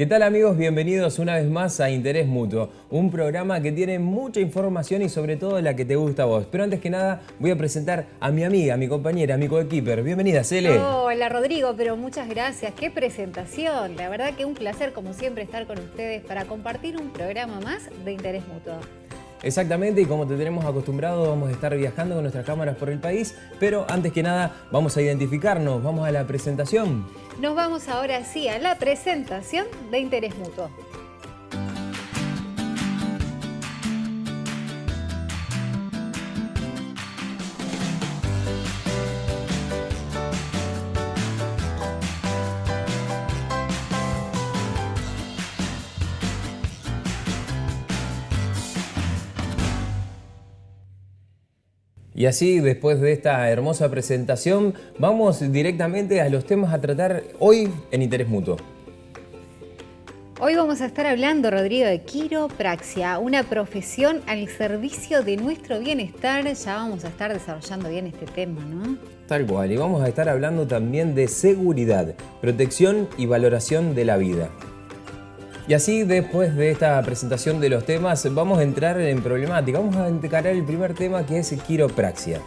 ¿Qué tal amigos? Bienvenidos una vez más a Interés Mutuo, un programa que tiene mucha información y sobre todo la que te gusta a vos. Pero antes que nada voy a presentar a mi amiga, a mi compañera, a mi coequiper. Bienvenida, Cele. Hola Rodrigo, pero muchas gracias. ¡Qué presentación! La verdad que un placer como siempre estar con ustedes para compartir un programa más de Interés Mutuo. Exactamente, y como te tenemos acostumbrado, vamos a estar viajando con nuestras cámaras por el país, pero antes que nada vamos a identificarnos, vamos a la presentación. Nos vamos ahora sí a la presentación de Interés Mutuo. Y así, después de esta hermosa presentación, vamos directamente a los temas a tratar hoy en Interés Mutuo. Hoy vamos a estar hablando, Rodrigo, de quiropraxia, una profesión al servicio de nuestro bienestar. Ya vamos a estar desarrollando bien este tema, ¿no? Tal cual, y vamos a estar hablando también de seguridad, protección y valoración de la vida. Y así, después de esta presentación de los temas, vamos a entrar en problemática. Vamos a encarar el primer tema, que es quiropraxia.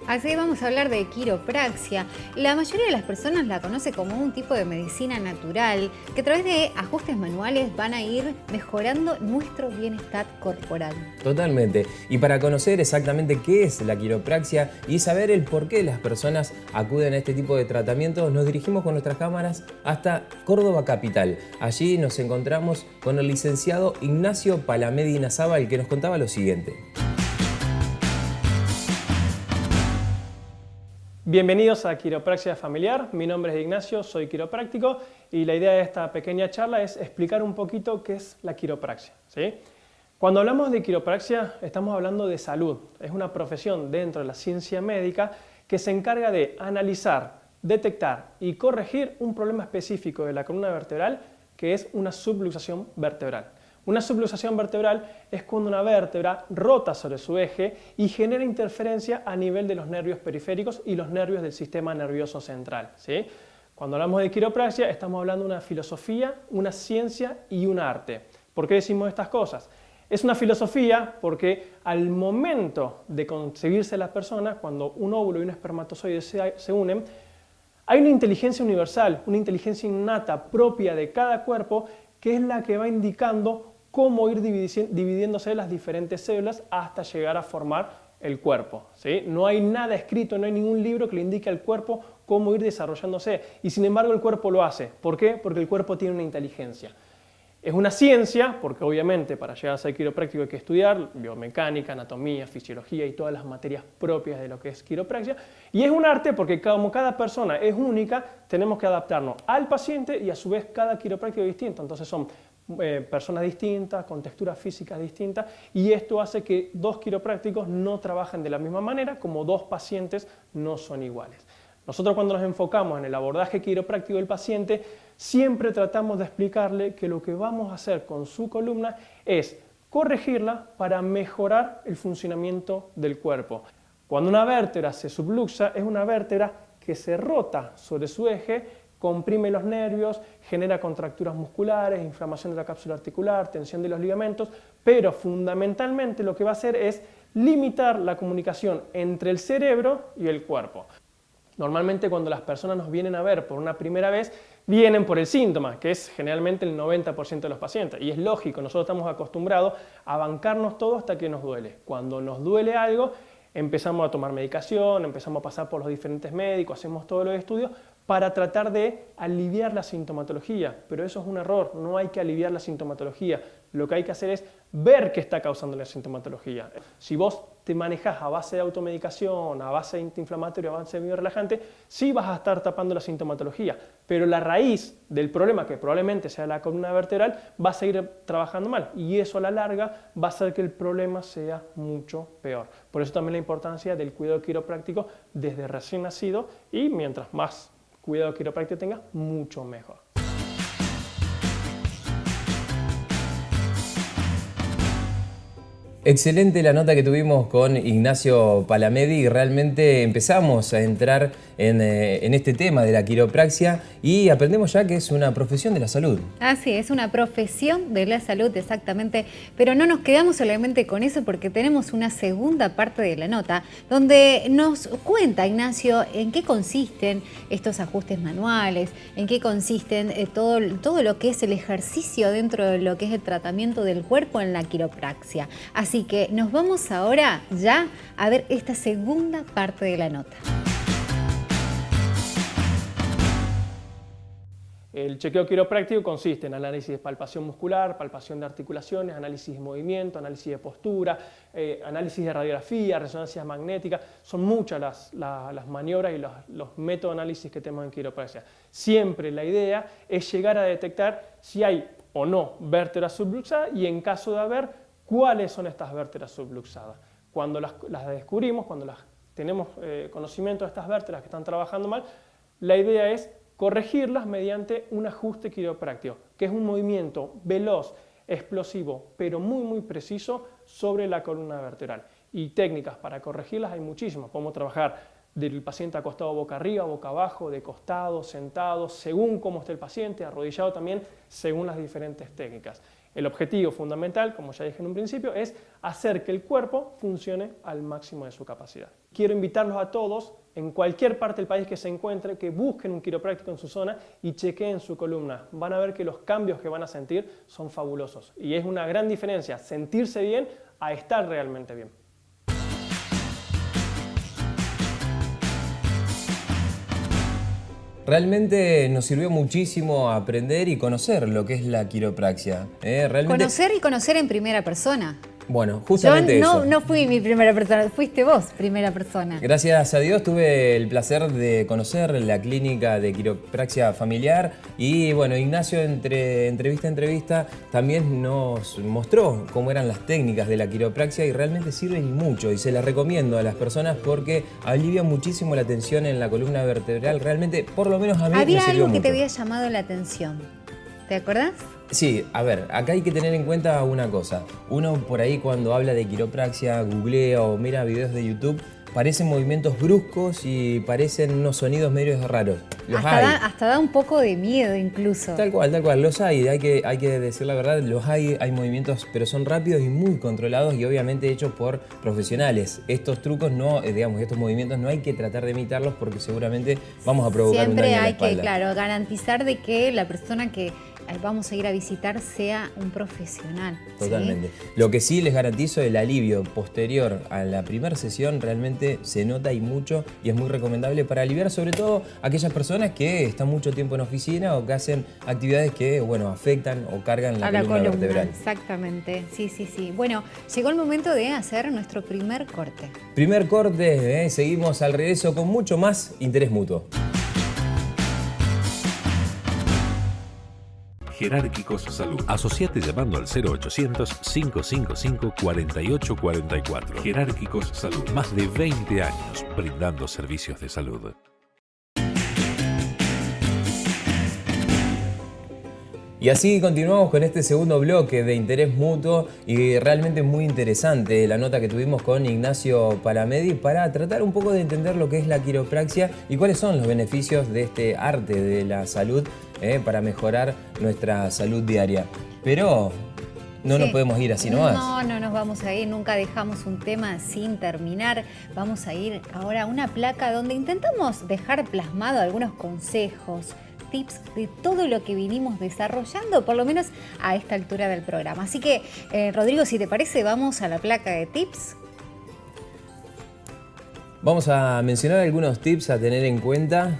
Así vamos a hablar de quiropraxia. La mayoría de las personas la conoce como un tipo de medicina natural que a través de ajustes manuales van a ir mejorando nuestro bienestar corporal. Totalmente. Y para conocer exactamente qué es la quiropraxia y saber el por qué las personas acuden a este tipo de tratamientos, nos dirigimos con nuestras cámaras hasta Córdoba capital. Allí nos encontramos con el licenciado Ignacio Palamedi Nazábal, que nos contaba lo siguiente. Bienvenidos a Quiropraxia Familiar, mi nombre es Ignacio, soy quiropráctico y la idea de esta pequeña charla es explicar un poquito qué es la quiropraxia, ¿sí? Cuando hablamos de quiropraxia estamos hablando de salud, es una profesión dentro de la ciencia médica que se encarga de analizar, detectar y corregir un problema específico de la columna vertebral que es una subluxación vertebral. Una subluxación vertebral es cuando una vértebra rota sobre su eje y genera interferencia a nivel de los nervios periféricos y los nervios del sistema nervioso central, ¿sí? Cuando hablamos de quiropraxia estamos hablando de una filosofía, una ciencia y un arte. ¿Por qué decimos estas cosas? Es una filosofía porque al momento de concebirse la persona, cuando un óvulo y un espermatozoide se unen, hay una inteligencia universal, una inteligencia innata propia de cada cuerpo que es la que va indicando cómo ir dividiéndose las diferentes células hasta llegar a formar el cuerpo, ¿sí? No hay nada escrito, no hay ningún libro que le indique al cuerpo cómo ir desarrollándose y sin embargo el cuerpo lo hace. ¿Por qué? Porque el cuerpo tiene una inteligencia. Es una ciencia, porque obviamente para llegar a ser quiropráctico hay que estudiar biomecánica, anatomía, fisiología y todas las materias propias de lo que es quiropraxia. Y es un arte porque como cada persona es única, tenemos que adaptarnos al paciente y a su vez cada quiropráctico es distinto. Entonces son personas distintas, con texturas físicas distintas y esto hace que dos quiroprácticos no trabajen de la misma manera como dos pacientes no son iguales. Nosotros cuando nos enfocamos en el abordaje quiropráctico del paciente siempre tratamos de explicarle que lo que vamos a hacer con su columna es corregirla para mejorar el funcionamiento del cuerpo. Cuando una vértebra se subluxa es una vértebra que se rota sobre su eje, comprime los nervios, genera contracturas musculares, inflamación de la cápsula articular, tensión de los ligamentos, pero fundamentalmente lo que va a hacer es limitar la comunicación entre el cerebro y el cuerpo. Normalmente cuando las personas nos vienen a ver por una primera vez, vienen por el síntoma, que es generalmente el 90% de los pacientes. Y es lógico, nosotros estamos acostumbrados a bancarnos todo hasta que nos duele. Cuando nos duele algo, empezamos a tomar medicación, empezamos a pasar por los diferentes médicos, hacemos todos los estudios para tratar de aliviar la sintomatología. Pero eso es un error, no hay que aliviar la sintomatología. Lo que hay que hacer es ver qué está causando la sintomatología. Si vos te manejas a base de automedicación, a base de antiinflamatorio, a base de biorelajante, sí vas a estar tapando la sintomatología, pero la raíz del problema, que probablemente sea la columna vertebral, va a seguir trabajando mal y eso a la larga va a hacer que el problema sea mucho peor. Por eso también la importancia del cuidado quiropráctico desde recién nacido y mientras más cuidado quiropráctico tengas, mucho mejor. Excelente la nota que tuvimos con Ignacio Palamedi y realmente empezamos a entrar en este tema de la quiropraxia y aprendemos ya que es una profesión de la salud. Así es, una profesión de la salud, exactamente. Pero no nos quedamos solamente con eso porque tenemos una segunda parte de la nota donde nos cuenta Ignacio en qué consisten estos ajustes manuales, en qué consisten todo lo que es el ejercicio dentro de lo que es el tratamiento del cuerpo en la quiropraxia. Así que nos vamos ahora ya a ver esta segunda parte de la nota. El chequeo quiropráctico consiste en análisis de palpación muscular, palpación de articulaciones, análisis de movimiento, análisis de postura, análisis de radiografía, resonancia magnética. Son muchas las maniobras y los métodos de análisis que tenemos en quiropraxia. Siempre la idea es llegar a detectar si hay o no vértebras subluxadas y en caso de haber, cuáles son estas vértebras subluxadas. Cuando las descubrimos, cuando tenemos conocimiento de estas vértebras que están trabajando mal, la idea es corregirlas mediante un ajuste quiropráctico, que es un movimiento veloz, explosivo, pero muy preciso sobre la columna vertebral. Y técnicas para corregirlas hay muchísimas. Podemos trabajar del paciente acostado boca arriba, boca abajo, de costado, sentado, según cómo esté el paciente, arrodillado también, según las diferentes técnicas. El objetivo fundamental, como ya dije en un principio, es hacer que el cuerpo funcione al máximo de su capacidad. Quiero invitarlos a todos, en cualquier parte del país que se encuentre, que busquen un quiropráctico en su zona y chequeen su columna. Van a ver que los cambios que van a sentir son fabulosos. Y es una gran diferencia sentirse bien a estar realmente bien. Realmente nos sirvió muchísimo aprender y conocer lo que es la quiropraxia. Conocer y conocer en primera persona. Bueno, justamente yo eso. no fui mi primera persona, fuiste vos primera persona. Gracias a Dios tuve el placer de conocer la clínica de quiropraxia familiar y bueno, Ignacio entre entrevista a entrevista también nos mostró cómo eran las técnicas de la quiropraxia y realmente sirven mucho y se las recomiendo a las personas porque alivia muchísimo la tensión en la columna vertebral. Realmente, por lo menos a mí me sirvió mucho. Había algo que te había llamado la atención, ¿te acordás? Sí, a ver, acá hay que tener en cuenta una cosa. Uno por ahí cuando habla de quiropraxia, googlea o mira videos de YouTube, parecen movimientos bruscos y parecen unos sonidos medios raros. Hasta da un poco de miedo incluso. Tal cual, los hay que decir la verdad, hay movimientos, pero son rápidos y muy controlados y obviamente hechos por profesionales. Estos trucos estos movimientos no hay que tratar de imitarlos porque seguramente vamos a provocar un daño en la espalda. Siempre hay que, garantizar de que la persona que vamos a ir a visitar sea un profesional. Totalmente. ¿Sí? Lo que sí les garantizo, el alivio posterior a la primera sesión realmente se nota y mucho y es muy recomendable para aliviar sobre todo a aquellas personas que están mucho tiempo en oficina o que hacen actividades que, bueno, afectan o cargan la columna vertebral. Exactamente, sí. Bueno, llegó el momento de hacer nuestro primer corte. Primer corte, seguimos al regreso con mucho más interés mutuo. Jerárquicos Salud. Asociate llamando al 0800-555-4844. Jerárquicos Salud. Más de 20 años brindando servicios de salud. Y así continuamos con este segundo bloque de interés mutuo y realmente muy interesante la nota que tuvimos con Ignacio Palamedi para tratar un poco de entender lo que es la quiropraxia y cuáles son los beneficios de este arte de la salud para mejorar nuestra salud diaria. Pero no nos podemos ir así nomás. No nos vamos a ir, nunca dejamos un tema sin terminar. Vamos a ir ahora a una placa donde intentamos dejar plasmado algunos consejos, tips de todo lo que vinimos desarrollando, por lo menos a esta altura del programa. Así que, Rodrigo, si te parece, vamos a la placa de tips. Vamos a mencionar algunos tips a tener en cuenta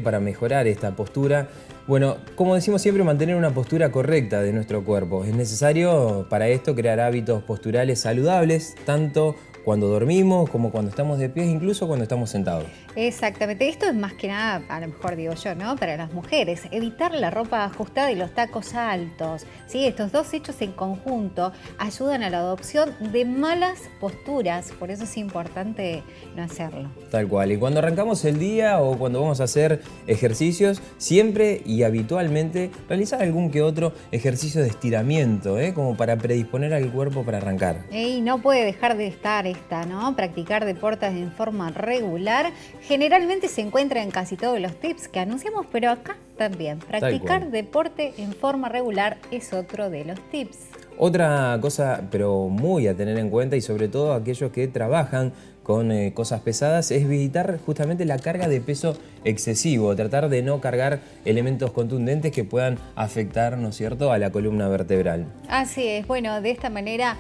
para mejorar esta postura. Bueno, como decimos siempre, mantener una postura correcta de nuestro cuerpo. Es necesario para esto crear hábitos posturales saludables, tanto cuando dormimos, como cuando estamos de pie, incluso cuando estamos sentados. Exactamente. Esto es más que nada, a lo mejor digo yo, ¿no? Para las mujeres. Evitar la ropa ajustada y los tacos altos. ¿Sí? Estos dos hechos en conjunto ayudan a la adopción de malas posturas. Por eso es importante no hacerlo. Tal cual. Y cuando arrancamos el día o cuando vamos a hacer ejercicios, siempre y habitualmente realizar algún que otro ejercicio de estiramiento, como para predisponer al cuerpo para arrancar. Y no puede dejar de estar esta, ¿no? Practicar deportes en forma regular. Generalmente se encuentra en casi todos los tips que anunciamos, pero acá también. Practicar deporte en forma regular es otro de los tips. Otra cosa, pero muy a tener en cuenta, y sobre todo aquellos que trabajan con cosas pesadas, es evitar justamente la carga de peso excesivo, tratar de no cargar elementos contundentes que puedan afectar, ¿no es cierto?, a la columna vertebral. Así es, bueno, de esta manera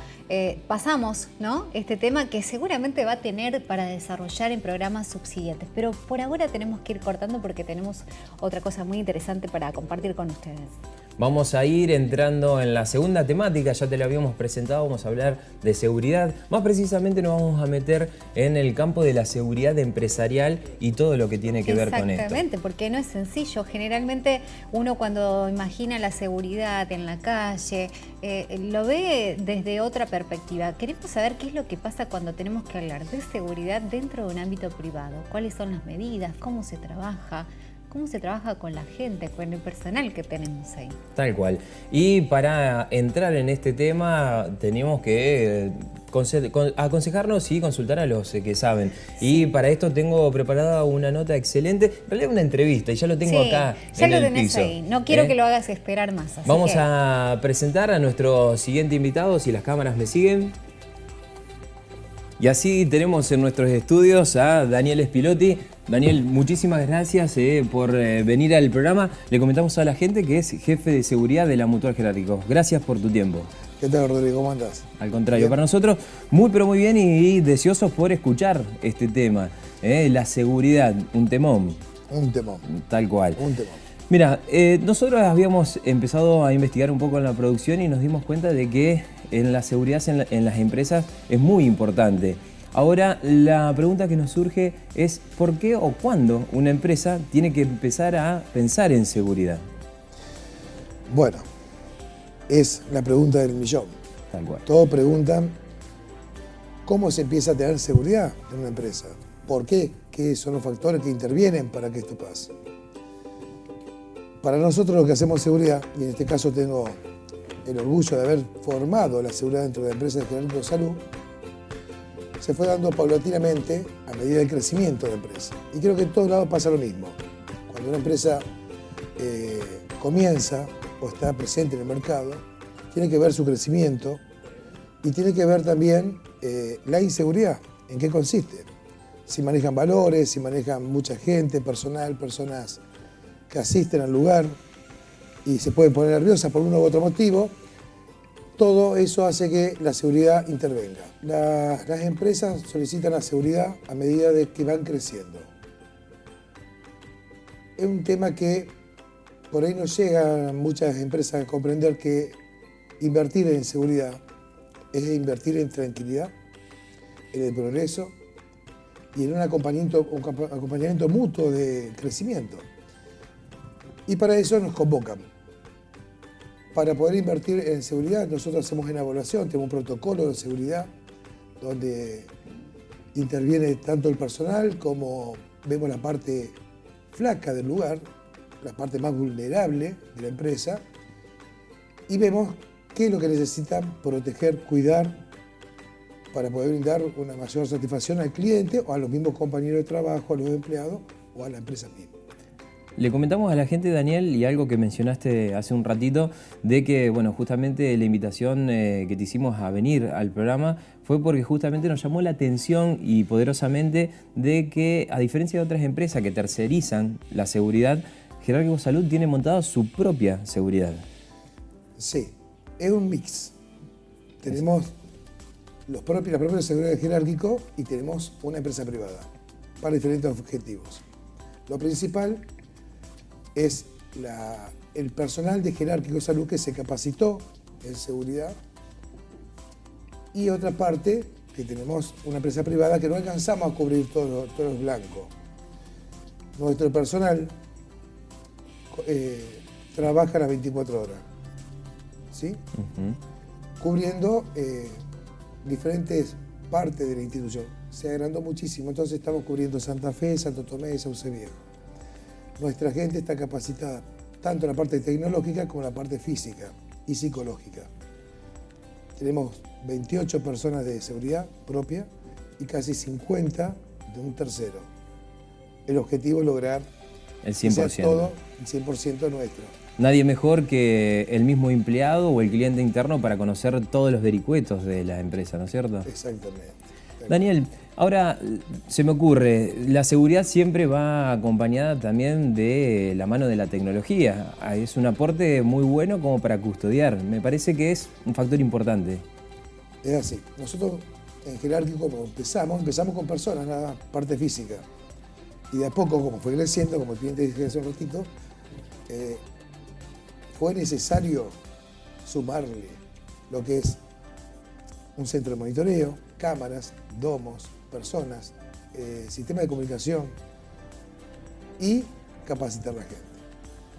pasamos, ¿no?, este tema que seguramente va a tener para desarrollar en programas subsiguientes, pero por ahora tenemos que ir cortando porque tenemos otra cosa muy interesante para compartir con ustedes. Vamos a ir entrando en la segunda temática, ya te la habíamos presentado, vamos a hablar de seguridad. Más precisamente nos vamos a meter en el campo de la seguridad empresarial y todo lo que tiene que ver con esto. Exactamente, porque no es sencillo. Generalmente uno cuando imagina la seguridad en la calle, lo ve desde otra perspectiva. Queremos saber qué es lo que pasa cuando tenemos que hablar de seguridad dentro de un ámbito privado. ¿Cuáles son las medidas? ¿Cómo se trabaja? ¿Cómo se trabaja con la gente, con el personal que tenemos ahí? Tal cual. Y para entrar en este tema tenemos que aconsejarnos y consultar a los que saben. Sí. Y para esto tengo preparada una nota excelente, en realidad una entrevista, y ya lo tengo acá ya en lo el tenés piso. ahí. No quiero que lo hagas esperar más. Vamos a presentar a nuestro siguiente invitado, si las cámaras me siguen. Y así tenemos en nuestros estudios a Daniel Spilotti. Daniel, muchísimas gracias por venir al programa. Le comentamos a la gente que es jefe de seguridad de la Mutual Jerárquicos. Gracias por tu tiempo. ¿Qué tal, Rodrigo? ¿Cómo andás? Al contrario, bien. Para nosotros muy pero muy bien y deseosos por escuchar este tema. La seguridad, un temón. Un temón. Tal cual. Un temón. Mira, nosotros habíamos empezado a investigar un poco en la producción y nos dimos cuenta de que en la seguridad en las empresas es muy importante. Ahora, la pregunta que nos surge es ¿por qué o cuándo una empresa tiene que empezar a pensar en seguridad? Bueno, es la pregunta del millón. Tal cual. Todos preguntan cómo se empieza a tener seguridad en una empresa. ¿Por qué? ¿Qué son los factores que intervienen para que esto pase? Para nosotros lo que hacemos seguridad, y en este caso tengo el orgullo de haber formado la seguridad dentro de la empresa de Jerárquicos Salud, se fue dando paulatinamente a medida del crecimiento de la empresa. Y creo que en todos lados pasa lo mismo. Cuando una empresa comienza o está presente en el mercado, tiene que ver su crecimiento y tiene que ver también la inseguridad, en qué consiste. Si manejan valores, si manejan mucha gente, personal, personas que asisten al lugar y se pueden poner nerviosas por uno u otro motivo, todo eso hace que la seguridad intervenga. Las empresas solicitan la seguridad a medida de que van creciendo. Es un tema que por ahí no llegan muchas empresas a comprender que invertir en seguridad es invertir en tranquilidad, en el progreso y en un acompañamiento mutuo de crecimiento. Y para eso nos convocan. Para poder invertir en seguridad, nosotros hacemos una evaluación, tenemos un protocolo de seguridad donde interviene tanto el personal como vemos la parte flaca del lugar, la parte más vulnerable de la empresa, y vemos qué es lo que necesitan proteger, cuidar, para poder brindar una mayor satisfacción al cliente o a los mismos compañeros de trabajo, a los empleados o a la empresa misma. Le comentamos a la gente, Daniel, y algo que mencionaste hace un ratito, de que, bueno, justamente la invitación que te hicimos a venir al programa fue porque justamente nos llamó la atención y poderosamente de que, a diferencia de otras empresas que tercerizan la seguridad, Jerárquicos Salud tiene montada su propia seguridad. Sí, es un mix. Tenemos la propia seguridad de Jerárquico y tenemos una empresa privada para diferentes objetivos. Lo principal es el personal de Jerárquicos Salud que se capacitó en seguridad y otra parte que tenemos una empresa privada que no alcanzamos a cubrir todos los blancos. Nuestro personal trabaja las 24 horas, ¿sí? Cubriendo diferentes partes de la institución. Se agrandó muchísimo, entonces estamos cubriendo Santa Fe, Santo Tomé y Sauce Viejo. Nuestra gente está capacitada tanto en la parte tecnológica como en la parte física y psicológica. Tenemos 28 personas de seguridad propia y casi 50 de un tercero. El objetivo es lograr El que sea 100%. todo el 100% nuestro. Nadie mejor que el mismo empleado o el cliente interno para conocer todos los vericuetos de la empresa, ¿no es cierto? Exactamente. Daniel, ahora se me ocurre, la seguridad siempre va acompañada también de la mano de la tecnología. Es un aporte muy bueno como para custodiar. Me parece que es un factor importante. Es así. Nosotros en Jerárquico, como empezamos con personas, nada más, parte física. Y de a poco, como fue creciendo, como el cliente dije hace un ratito, fue necesario sumarle lo que es un centro de monitoreo, cámaras, domos, personas, sistema de comunicación y capacitar a la gente.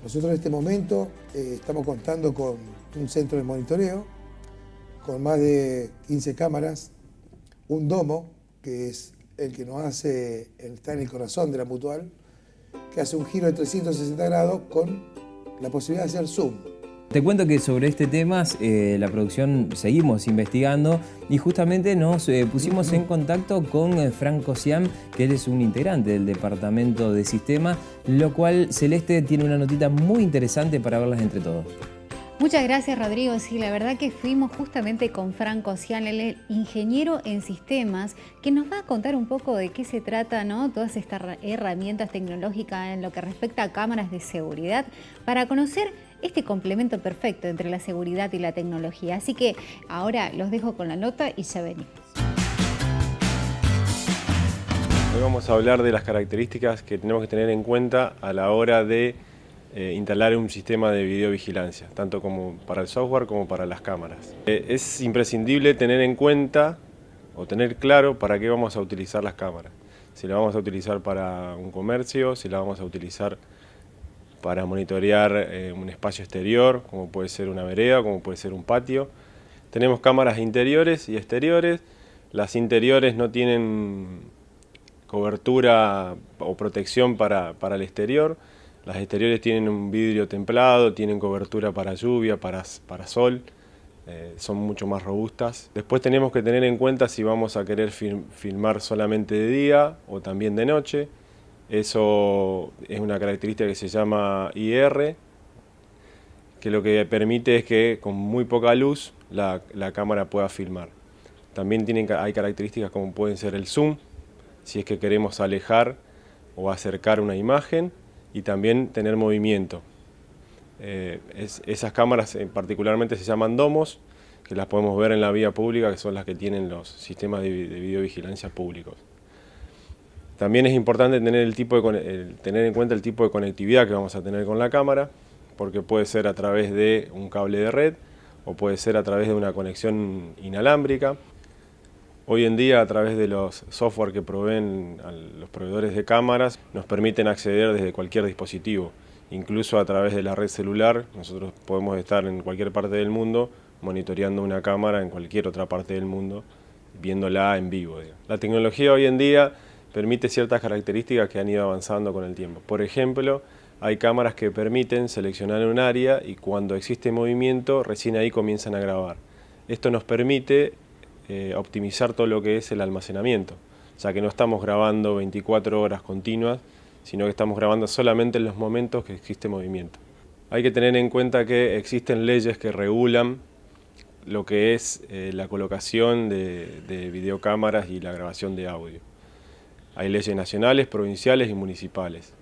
Nosotros en este momento estamos contando con un centro de monitoreo, con más de 15 cámaras, un domo, que es el que nos hace, está en el corazón de la Mutual, que hace un giro de 360 grados con la posibilidad de hacer zoom. Te cuento que sobre este tema la producción seguimos investigando y justamente nos pusimos en contacto con Franco Siam, que él es un integrante del departamento de sistemas, lo cual Celeste tiene una notita muy interesante para verlas entre todos. Muchas gracias, Rodrigo. Sí, la verdad que fuimos justamente con Franco Siam, él es ingeniero en sistemas, que nos va a contar un poco de qué se trata, ¿no? Todas estas herramientas tecnológicas en lo que respecta a cámaras de seguridad, para conocer este complemento perfecto entre la seguridad y la tecnología. Así que ahora los dejo con la nota y ya venimos. Hoy vamos a hablar de las características que tenemos que tener en cuenta a la hora de instalar un sistema de videovigilancia, tanto como para el software como para las cámaras. Es imprescindible tener en cuenta o tener claro para qué vamos a utilizar las cámaras. Si la vamos a utilizar para un comercio, si la vamos a utilizar para monitorear un espacio exterior, como puede ser una vereda, como puede ser un patio. Tenemos cámaras interiores y exteriores. Las interiores no tienen cobertura o protección para el exterior. Las exteriores tienen un vidrio templado, tienen cobertura para lluvia, para sol, son mucho más robustas. Después tenemos que tener en cuenta si vamos a querer filmar solamente de día o también de noche. Eso es una característica que se llama IR, que lo que permite es que con muy poca luz la cámara pueda filmar. También hay características como pueden ser el zoom, si es que queremos alejar o acercar una imagen, y también tener movimiento. Esas cámaras particularmente se llaman domos, que las podemos ver en la vía pública, que son las que tienen los sistemas de videovigilancia públicos. También es importante tener en cuenta el tipo de conectividad que vamos a tener con la cámara, porque puede ser a través de un cable de red o puede ser a través de una conexión inalámbrica. Hoy en día, a través de los software que proveen a los proveedores de cámaras, nos permiten acceder desde cualquier dispositivo. Incluso a través de la red celular, nosotros podemos estar en cualquier parte del mundo monitoreando una cámara en cualquier otra parte del mundo, viéndola en vivo. La tecnología hoy en día permite ciertas características que han ido avanzando con el tiempo. Por ejemplo, hay cámaras que permiten seleccionar un área y cuando existe movimiento, recién ahí comienzan a grabar. Esto nos permite optimizar todo lo que es el almacenamiento, ya que no estamos grabando 24 horas continuas, sino que estamos grabando solamente en los momentos que existe movimiento. Hay que tener en cuenta que existen leyes que regulan lo que es la colocación de videocámaras y la grabación de audio. Hay leyes nacionales, provinciales y municipales.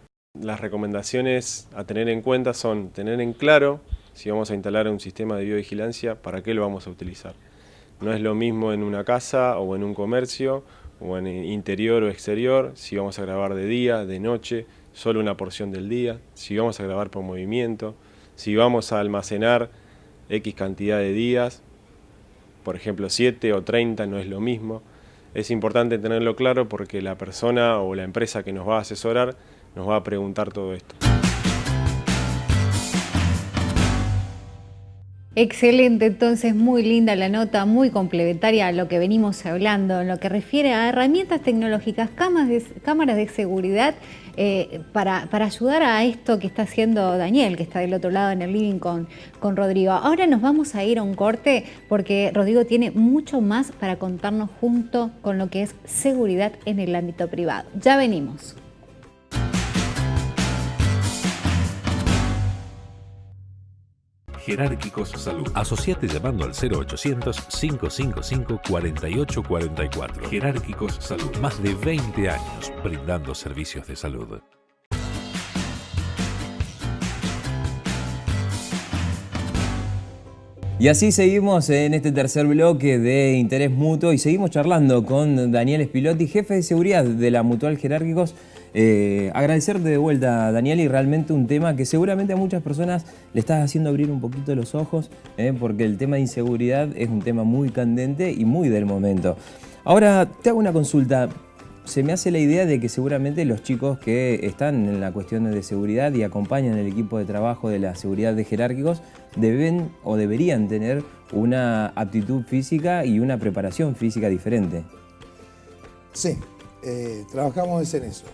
Las recomendaciones a tener en cuenta son tener en claro si vamos a instalar un sistema de videovigilancia, para qué lo vamos a utilizar. No es lo mismo en una casa o en un comercio o en interior o exterior, si vamos a grabar de día, de noche, solo una porción del día, si vamos a grabar por movimiento, si vamos a almacenar X cantidad de días, por ejemplo 7 o 30 no es lo mismo. Es importante tenerlo claro porque la persona o la empresa que nos va a asesorar nos va a preguntar todo esto. Excelente, entonces muy linda la nota, muy complementaria a lo que venimos hablando, en lo que refiere a herramientas tecnológicas, cámaras de seguridad para ayudar a esto que está haciendo Daniel, que está del otro lado en el living con Rodrigo. Ahora nos vamos a ir a un corte porque Rodrigo tiene mucho más para contarnos junto con lo que es seguridad en el ámbito privado. Ya venimos. Jerárquicos Salud. Asociate llamando al 0800-555-4844. Jerárquicos Salud. Más de 20 años brindando servicios de salud. Y así seguimos en este tercer bloque de Interés Mutuo y seguimos charlando con Daniel Spilotti, jefe de seguridad de la Mutual Jerárquicos. Agradecerte de vuelta, Daniel, y realmente un tema que seguramente a muchas personas le estás haciendo abrir un poquito los ojos, porque el tema de inseguridad es un tema muy candente y muy del momento. Ahora, te hago una consulta. Se me hace la idea de que seguramente los chicos que están en la cuestión de seguridad y acompañan el equipo de trabajo de la seguridad de Jerárquicos deben o deberían tener una aptitud física y una preparación física diferente. Sí, trabajamos en eso.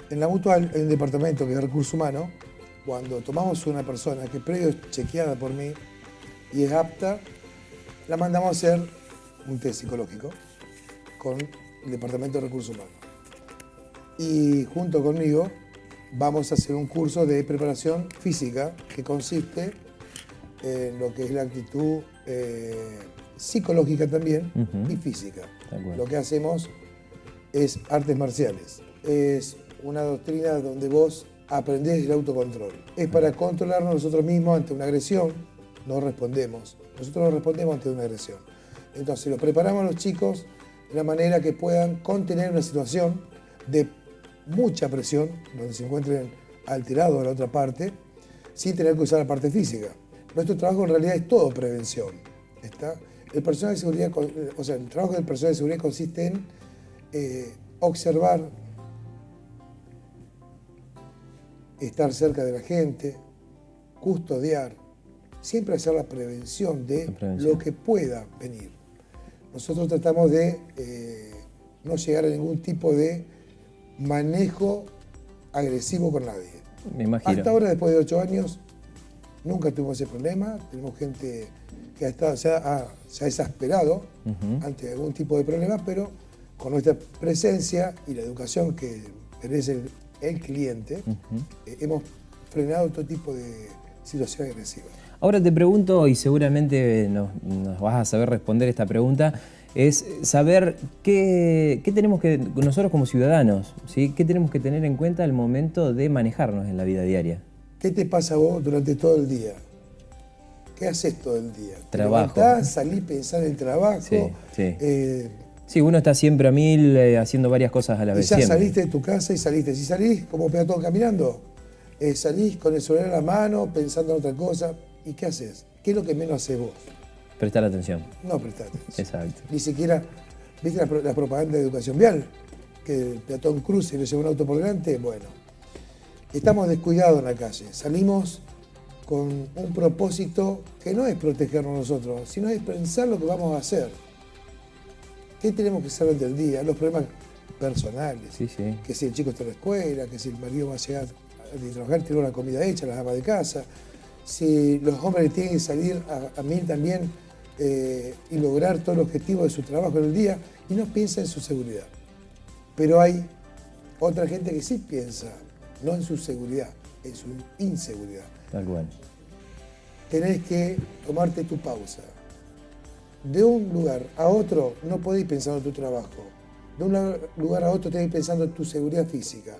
En la Mutual hay un departamento que es Recursos Humanos. Cuando tomamos una persona que previo es chequeada por mí y es apta, la mandamos a hacer un test psicológico con el Departamento de Recursos Humanos. Y junto conmigo vamos a hacer un curso de preparación física que consiste en lo que es la actitud psicológica también y física. Lo que hacemos es artes marciales. Es una doctrina donde vos aprendés el autocontrol. Es para controlarnos nosotros mismos ante una agresión. No respondemos. Nosotros no respondemos ante una agresión. Entonces los preparamos a los chicos de una manera que puedan contener una situación de mucha presión, donde se encuentren alterados a la otra parte, sin tener que usar la parte física. Nuestro trabajo en realidad es todo prevención. ¿Está? El personal de seguridad, o sea, el trabajo del personal de seguridad consiste en observar, estar cerca de la gente, custodiar, siempre hacer la prevención de lo que pueda venir. Nosotros tratamos de no llegar a ningún tipo de manejo agresivo con nadie. Me imagino. Hasta ahora, después de 8 años, nunca tuvimos ese problema. Tenemos gente que se ha exasperado ante algún tipo de problema, pero con nuestra presencia y la educación que merece el cliente, hemos frenado todo tipo de situaciones agresivas. Ahora te pregunto, y seguramente nos vas a saber responder esta pregunta, es saber qué tenemos que, nosotros como ciudadanos, ¿sí? ¿Qué tenemos que tener en cuenta al momento de manejarnos en la vida diaria? ¿Qué te pasa vos durante todo el día? ¿Qué haces todo el día? Trabajo. ¿Te levantás, salís, pensás en el trabajo? Sí. Sí, uno está siempre a mil haciendo varias cosas a la vez. Y ya siempre. saliste de tu casa y saliste. Si salís como peatón caminando, salís con el celular en la mano, pensando en otra cosa. ¿Y qué haces? ¿Qué es lo que menos haces vos? Prestar atención. No prestar atención. Exacto. Ni siquiera, ¿viste la propaganda de educación vial? Que el peatón cruce y le lleva un auto por delante. Bueno, estamos descuidados en la calle. Salimos con un propósito que no es protegernos nosotros, sino es pensar lo que vamos a hacer. ¿Qué tenemos que hacer durante el día? Los problemas personales. Sí. Que si el chico está en la escuela, que si el marido va a llegar de trabajar, tiene una comida hecha, las ama de casa. Si los hombres tienen que salir a mil también y lograr todo el objetivo de su trabajo en el día y no piensa en su seguridad. Pero hay otra gente que sí piensa, no en su seguridad, en su inseguridad. Tal cual. Tenés que tomarte tu pausa. De un lugar a otro no podés ir pensando en tu trabajo. De un lugar a otro tenés que ir pensando en tu seguridad física.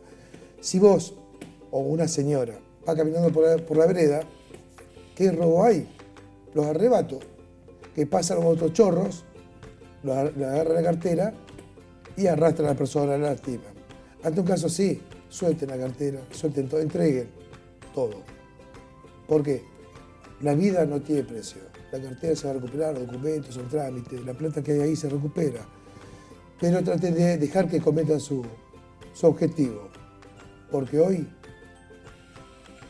Si vos o una señora va caminando por la vereda, ¿qué robo hay? Los arrebatos. Que pasan los motochorros, le agarran la cartera y arrastran a la persona, la lastiman. Ante un caso así, suelten la cartera, suelten todo, entreguen todo. ¿Por qué? La vida no tiene precio. La cartera se va a recuperar, los documentos, el trámite, la plata que hay ahí se recupera. Pero traten de dejar que cometan su objetivo. Porque hoy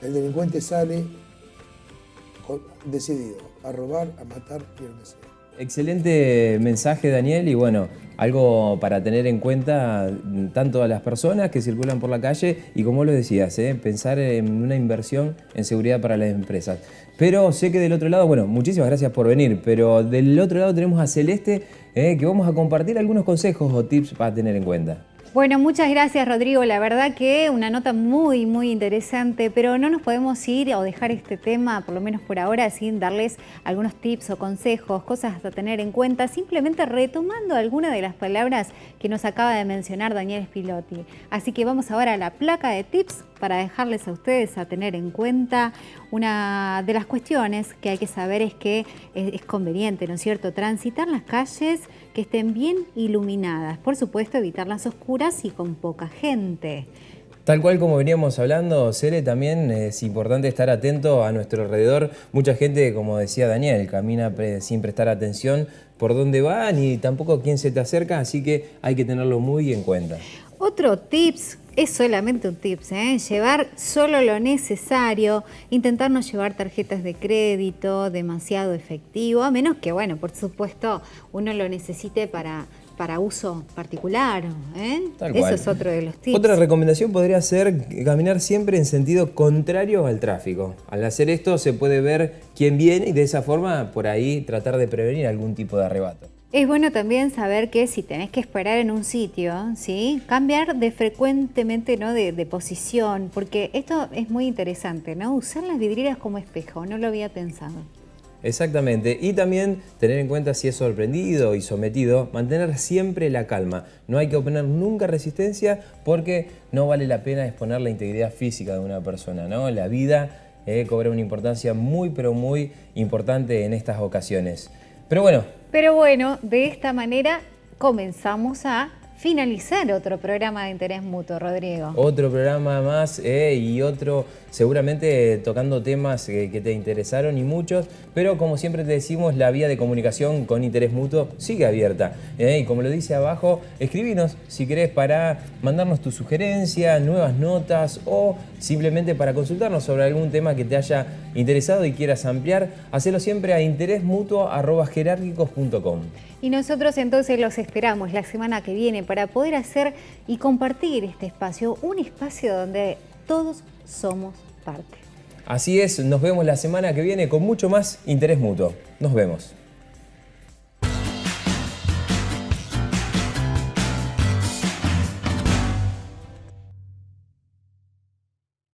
el delincuente sale decidido a robar, a matar y a lo que sea. Excelente mensaje, Daniel, y bueno, algo para tener en cuenta tanto a las personas que circulan por la calle y, como lo decías, pensar en una inversión en seguridad para las empresas. Pero sé que del otro lado, bueno, muchísimas gracias por venir, pero del otro lado tenemos a Celeste, que vamos a compartir algunos consejos o tips para tener en cuenta. Bueno, muchas gracias, Rodrigo. La verdad que una nota muy, muy interesante, pero no nos podemos ir o dejar este tema, por lo menos por ahora, sin darles algunos tips o consejos, cosas a tener en cuenta, simplemente retomando algunas de las palabras que nos acaba de mencionar Daniel Spilotti. Así que vamos ahora a la placa de tips para dejarles a ustedes a tener en cuenta. Una de las cuestiones que hay que saber es que es conveniente, ¿no es cierto?, transitar las calles que estén bien iluminadas. Por supuesto, evitar las oscuras y con poca gente. Tal cual como veníamos hablando, Cere, también es importante estar atento a nuestro alrededor. Mucha gente, como decía Daniel, camina sin prestar atención por dónde va ni tampoco quién se te acerca, así que hay que tenerlo muy en cuenta. Otro tips, es solamente un tips, llevar solo lo necesario, intentar no llevar tarjetas de crédito, demasiado efectivo, a menos que, bueno, por supuesto, uno lo necesite para uso particular. Tal cual. Eso es otro de los tips. Otra recomendación podría ser caminar siempre en sentido contrario al tráfico. Al hacer esto se puede ver quién viene y de esa forma por ahí tratar de prevenir algún tipo de arrebato. Es bueno también saber que si tenés que esperar en un sitio, ¿sí?, cambiar frecuentemente, ¿no?, de posición, porque esto es muy interesante, ¿no? Usar las vidrieras como espejo, no lo había pensado. Exactamente, y también tener en cuenta si es sorprendido y sometido, mantener siempre la calma. No hay que oponer nunca resistencia porque no vale la pena exponer la integridad física de una persona, ¿no? La vida cobra una importancia muy, pero muy importante en estas ocasiones. Pero bueno, de esta manera comenzamos a finalizar otro programa de Interés Mutuo, Rodrigo. Otro programa más y otro seguramente tocando temas que te interesaron y muchos, pero como siempre te decimos, la vía de comunicación con Interés Mutuo sigue abierta. Y como lo dice abajo, escribinos si querés para mandarnos tu sugerencia, nuevas notas o simplemente para consultarnos sobre algún tema que te haya interesado y quieras ampliar. Hacelo siempre a interesmutuo@jerarquicos.com. Y nosotros entonces los esperamos la semana que viene para poder hacer y compartir este espacio, un espacio donde todos somos parte. Así es, nos vemos la semana que viene con mucho más Interés Mutuo. Nos vemos.